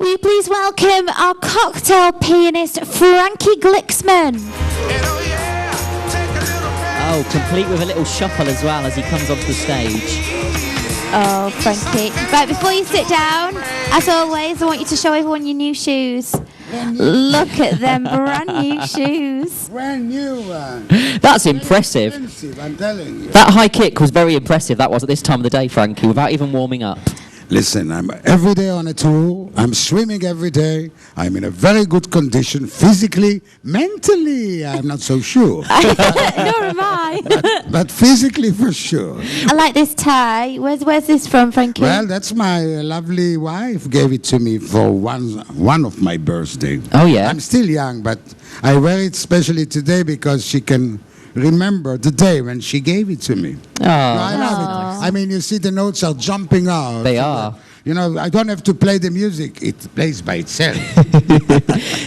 Will you please welcome our cocktail pianist, Frankie Glicksman? Oh, complete with a little shuffle as well as he comes onto the stage. Oh, Frankie. Right, before you sit down, as always, I want you to show everyone your new shoes. Look at them brand new shoes. Brand new one. That's impressive. I'm telling you. That high kick was very impressive, that was, at this time of the day, Frankie, without even warming up. Listen, I'm every day on a tour. I'm swimming every day. I'm in a very good condition, physically, mentally. I'm not so sure. Nor am I. but physically, for sure. I like this tie. Where's this from, Frankie? Well, that's my lovely wife gave it to me for one of my birthday. Oh, yeah? I'm still young, but I wear it especially today because she can remember the day when she gave it to me. Oh, I love it. I mean, you see the notes are jumping out. They are. You know, I don't have to play the music. It plays by itself.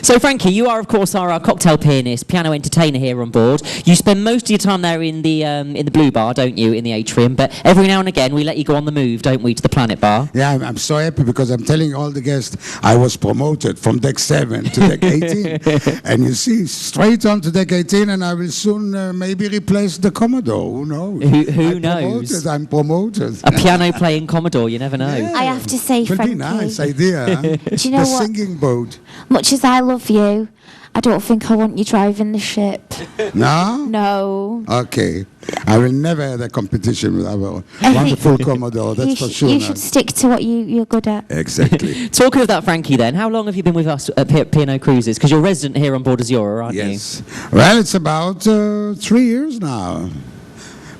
So, Frankie, you are, of course, our cocktail pianist, piano entertainer here on board. You spend most of your time there in the Blue Bar, don't you, in the atrium? But every now and again, we let you go on the move, don't we, to the Planet Bar? Yeah, I'm so happy because I'm telling all the guests I was promoted from deck 7 to deck 18. And you see, straight on to deck 18, and I will soon maybe replace the Commodore. Who knows? Who knows? I'm promoted. A piano-playing Commodore, you never know. Yeah. I have to say, It would Frankie. be a nice idea. Huh? Do you know the what? singing boat. Much as I love you, I don't think I want you driving the ship. No? No. Okay. I will never have a competition with our wonderful Commodore, that's for sure. You should stick to what you're good at. Exactly. Talking of that, Frankie, then, how long have you been with us at P&O Cruises? Because you're resident here on board Azura, aren't Yes. Well, it's about 3 years now.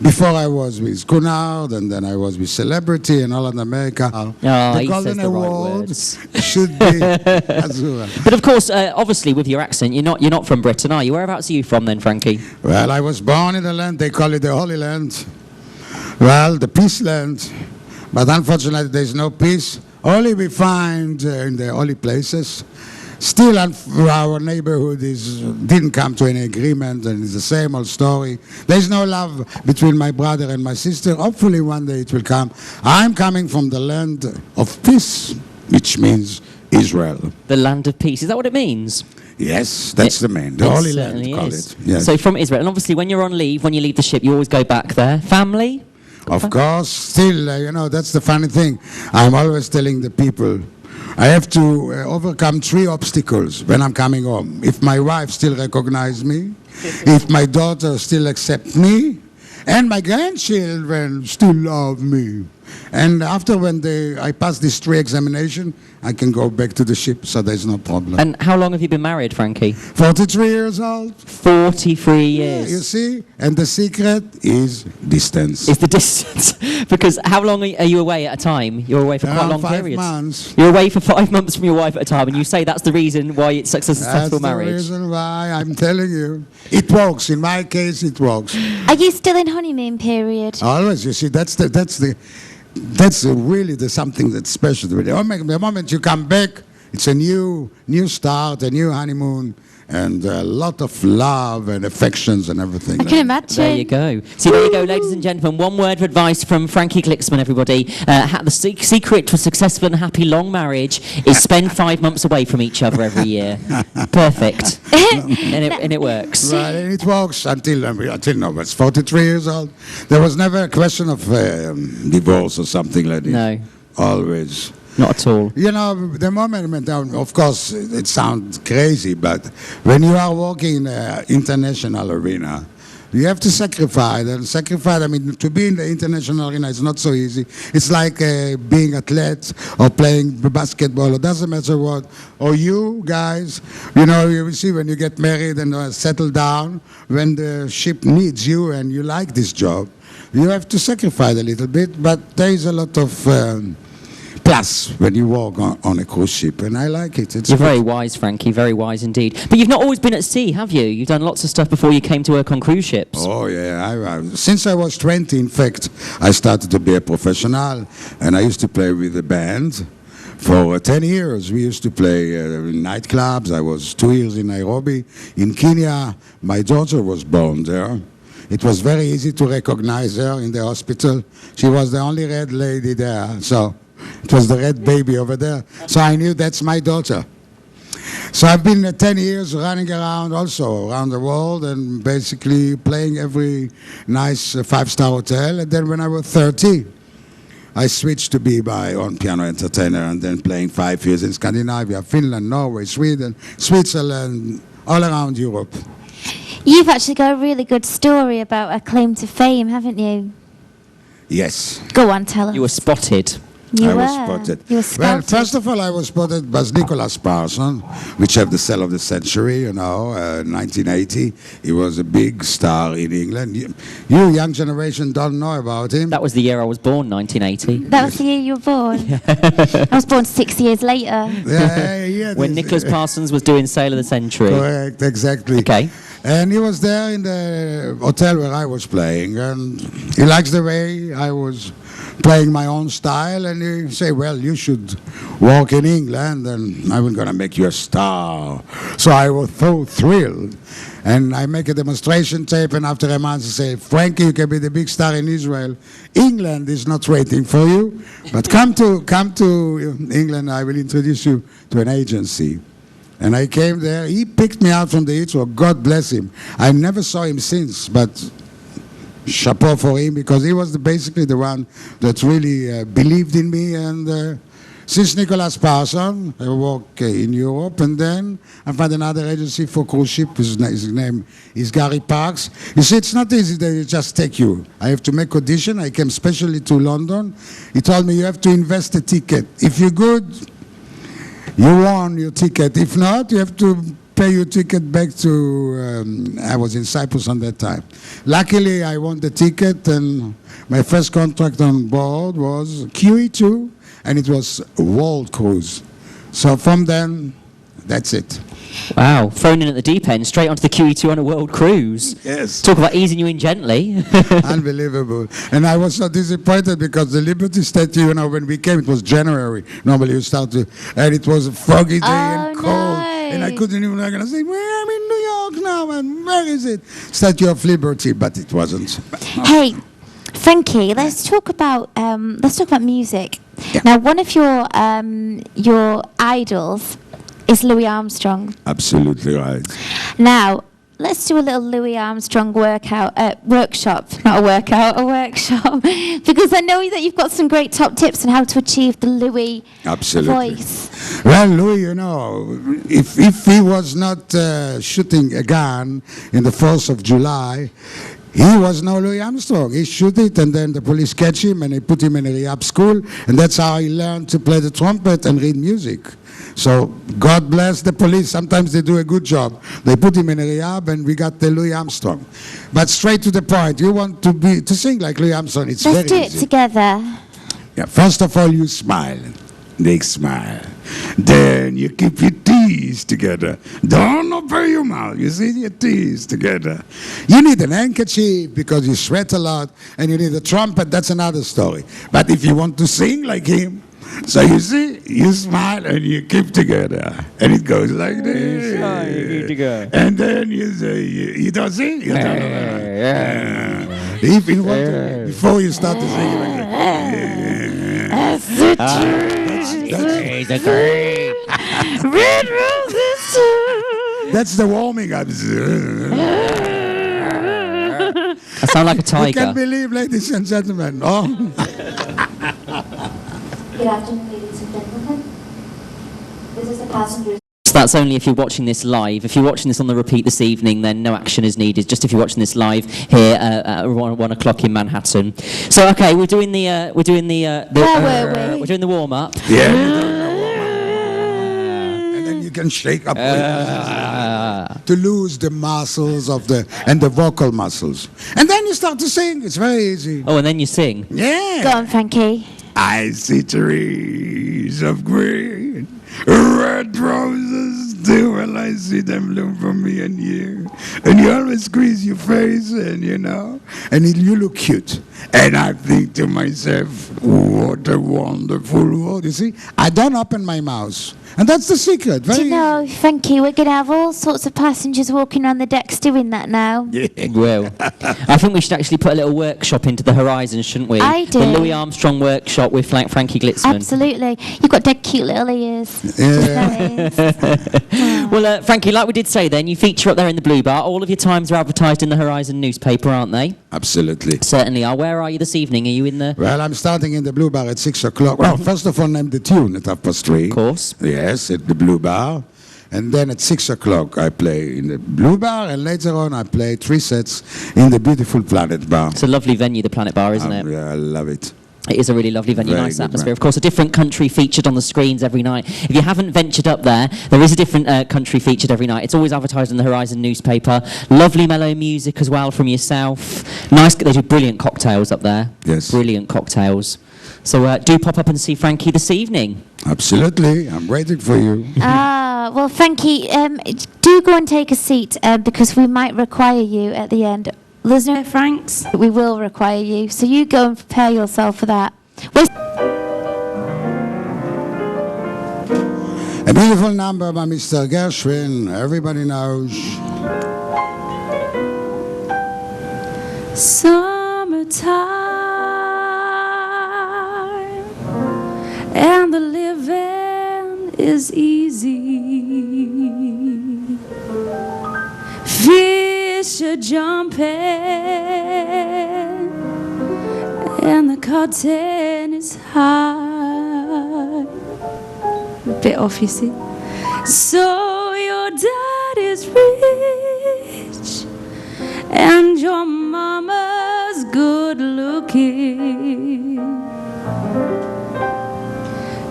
Before I was with Cunard, and then I was with Celebrity and Holland America. The he Golden says the right Award words. should be Azura. But of course, obviously, with your accent, you're not from Britain, are you? Whereabouts are you from then, Frankie? Well, I was born in the land, they call it the Holy Land. Well, the Peace Land. But unfortunately, there's no peace. Only we find in the holy places. Still, our neighborhood didn't come to any agreement, and it's the same old story. There's no love between my brother and my sister. Hopefully, one day it will come. I'm coming from the land of peace, which means Israel. The land of peace. Is that what it means? Yes, that's the main. The Holy Land, call it. Yes. So from Israel. And obviously, when you're on leave, when you leave the ship, you always go back there. Family? Of course, still, you know, that's the funny thing. I'm always telling the people, I have to overcome 3 obstacles when I'm coming home. If my wife still recognizes me, if my daughter still accepts me, and my grandchildren still love me. And after I pass these 3 examinations, I can go back to the ship, so there's no problem. And how long have you been married, Frankie? 43 years old. 43 years. Yeah, you see? And the secret is distance. It's the distance. Because how long are you away at a time? You're away for quite long 5 periods. months. You're away for 5 months from your wife at a time, and you say that's the reason why it's such a successful marriage. That's the reason why, I'm telling you. It works. In my case, it works. Are you still in honeymoon period? Always, you see, that's really something that's special. The moment you come back, it's a new start, a new honeymoon, and a lot of love and affections and everything. I can imagine. There you go. See, there you go, ladies and gentlemen. One word of advice from Frankie Glicksman, everybody. The secret to a successful and happy long marriage is spend 5 months away from each other every year. Perfect. and it works. Right, and it works until I was 43 years old. There was never a question of divorce or something like this. No. Always. Not at all. You know, the moment, of course, it sounds crazy, but when you are working in an international arena, you have to sacrifice. And sacrifice, I mean, to be in the international arena is not so easy. It's like being athlete or playing basketball. It doesn't matter what. Or you guys, you know, you see when you get married and settle down, when the ship needs you and you like this job, you have to sacrifice a little bit. But there is a lot of plus when you walk on a cruise ship, and I like it. You're very wise, Frankie, very wise indeed. But you've not always been at sea, have you? You've done lots of stuff before you came to work on cruise ships. Oh, yeah. Since I was 20, in fact, I started to be a professional, and I used to play with a band. For 10 years, we used to play in nightclubs. I was 2 years in Nairobi. In Kenya, my daughter was born there. It was very easy to recognize her in the hospital. She was the only red lady there, so It was the red baby over there. So I knew that's my daughter. So I've been 10 years running around also around the world and basically playing every nice five-star hotel. And then when I was 30, I switched to be my own piano entertainer and then playing 5 years in Scandinavia, Finland, Norway, Sweden, Switzerland, all around Europe. You've actually got a really good story about a claim to fame, haven't you? Yes. Go on, tell us. You were spotted. You I were. was spotted. You were Well, spotted. first of all, I was spotted by Nicholas Parson, which have the sell of the century, 1980. He was a big star in England. You young generation don't know about him. That was the year I was born, 1980. That was the year you were born. I was born 6 years later. Yeah, When Nicholas Parsons was doing Sale of the Century. Correct, exactly. Okay. And he was there in the hotel where I was playing, and he likes the way I was playing my own style, and he say, well, you should walk in England, and I'm going to make you a star. So I was so thrilled. And I make a demonstration tape, and after a month, I say, Frankie, you can be the big star in Israel. England is not waiting for you, but come to England, I will introduce you to an agency. And I came there. He picked me out from the Heathrow. God bless him. I never saw him since, but chapeau for him, because he was basically the one that really believed in me. And since Nicholas Parson, I work in Europe, and then I found another agency for cruise ship. His name is Gary Parks. You see, it's not easy. They just take you. I have to make audition. I came specially to London. He told me you have to invest a ticket. If you're good, you won your ticket. If not, you have to pay your ticket back to, I was in Cyprus on that time. Luckily, I won the ticket, and my first contract on board was QE2, and it was a world cruise. So from then, that's it. Wow, thrown in at the deep end, straight onto the QE2 on a world cruise. Yes. Talk about easing you in gently. Unbelievable. And I was so disappointed because the Liberty Statue, when we came, it was January. Normally you start to, and it was a foggy day and cold. no. And I couldn't even, say, well, I'm in New York now, and where is it? Statue of Liberty, but it wasn't. Hey, Frankie, let's talk about music. Yeah. Now, one of your idols is Louis Armstrong. Absolutely right. Now, let's do a little Louis Armstrong workshop, not a workout, a workshop, because I know that you've got some great top tips on how to achieve the Louis Absolutely. voice. Well, Louis, if he was not shooting a gun in the 4th of July, he was no Louis Armstrong. He shoot it, and then the police catch him, and they put him in a rehab school, and that's how he learned to play the trumpet and read music. So God bless the police. Sometimes they do a good job. They put him in a rehab, and we got the Louis Armstrong. But straight to the point, you want to sing like Louis Armstrong. It's Let's do very it easy. together. Yeah, first of all, you smile. Big smile. Then you keep your teeth together. Don't open your mouth. You see your teeth together. You need an handkerchief because you sweat a lot, and you need a trumpet. That's another story. But if you want to sing like him, so you see, you smile and you keep together, and it goes like this. And then you say, you don't sing. You don't If you want to, before you start to sing, like Red roses too. that's the warming up. I sound like a You tiger. can't believe, ladies and gentlemen. Oh. Good afternoon, ladies and gentlemen. This is the passenger. So that's only if you're watching this live. If you're watching this on the repeat this evening, then no action is needed. Just if you're watching this live here at 1 o'clock in Manhattan. So okay, we're doing the Where were we? we're doing the warm up. Yeah. And then you can shake up to lose the muscles of the vocal muscles. And then you start to sing. It's very easy. Oh, and then you sing. Yeah. Go on, Frankie. I see trees of green, red roses do, well I I see them bloom for me and you. And you always squeeze your face and, you know, and you look cute. And I think to myself, what a wonderful world. You see, I don't open my mouth. And that's the secret. Do you know, Frankie, we're going to have all sorts of passengers walking on the decks doing that now. Yeah. Well, I think we should actually put a little workshop into the horizon, shouldn't we? I do. The Louis Armstrong workshop with Frankie Glitzman. Absolutely. You've got dead cute little ears. Yeah. Well, Frankie, like we did say then, you feature up there in the Blue Bar. All of your times are advertised in the Horizon newspaper, aren't they? Absolutely. Certainly are. Where are you this evening? Are you in the... Well, I'm starting in the Blue Bar at 6 o'clock. Well, first of all, name the tune at 3:30. Of course. Yes, at the Blue Bar. And then at 6 o'clock, I play in the Blue Bar. And later on, I play 3 sets in the beautiful Planet Bar. It's a lovely venue, the Planet Bar, isn't it? Yeah, I love it. It is a really lovely venue, Very nice good, atmosphere. man. Of course, a different country featured on the screens every night. If you haven't ventured up there, there is a different country featured every night. It's always advertised in the Horizon newspaper. Lovely mellow music as well from yourself. Nice, they do brilliant cocktails up there. Yes. Brilliant cocktails. So do pop up and see Frankie this evening. Absolutely. I'm waiting for you. Well, Frankie, do go and take a seat because we might require you at the end. There's no Franks. We will require you, so you go and prepare yourself for that. A beautiful number by Mr. Gershwin. Everybody knows. Summertime and the living is easy. Fish are jumping and the curtain is high. A bit off, you see. So your dad is rich and your mama's good looking.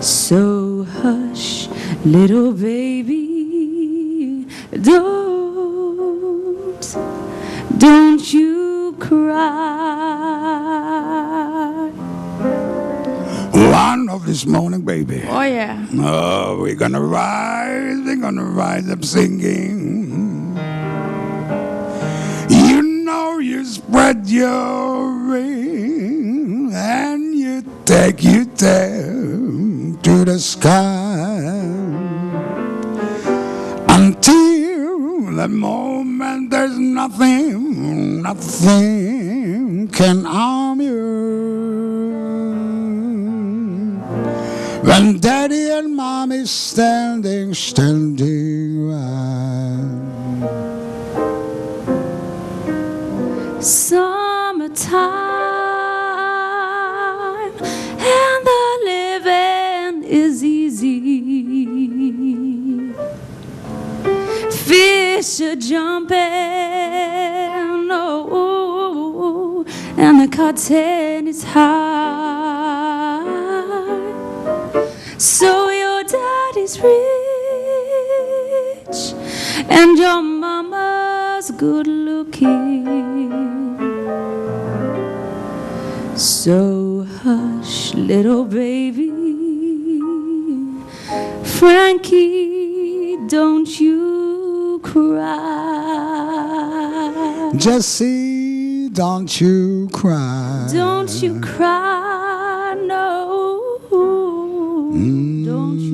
So hush, little baby, don't you cry. One of this morning, baby. Oh yeah. Oh, we're gonna rise up singing. You know you spread your ring and you take your tail to the sky until the moment there's nothing can harm you. When daddy and mommy standing right. Summertime and the living is easy. Fish are jumping, oh, and the curtain is high. So your daddy's rich and your mama's good looking. So hush, little baby, Frankie, don't you cry. Jessie, don't you cry. Don't you cry, no. Don't you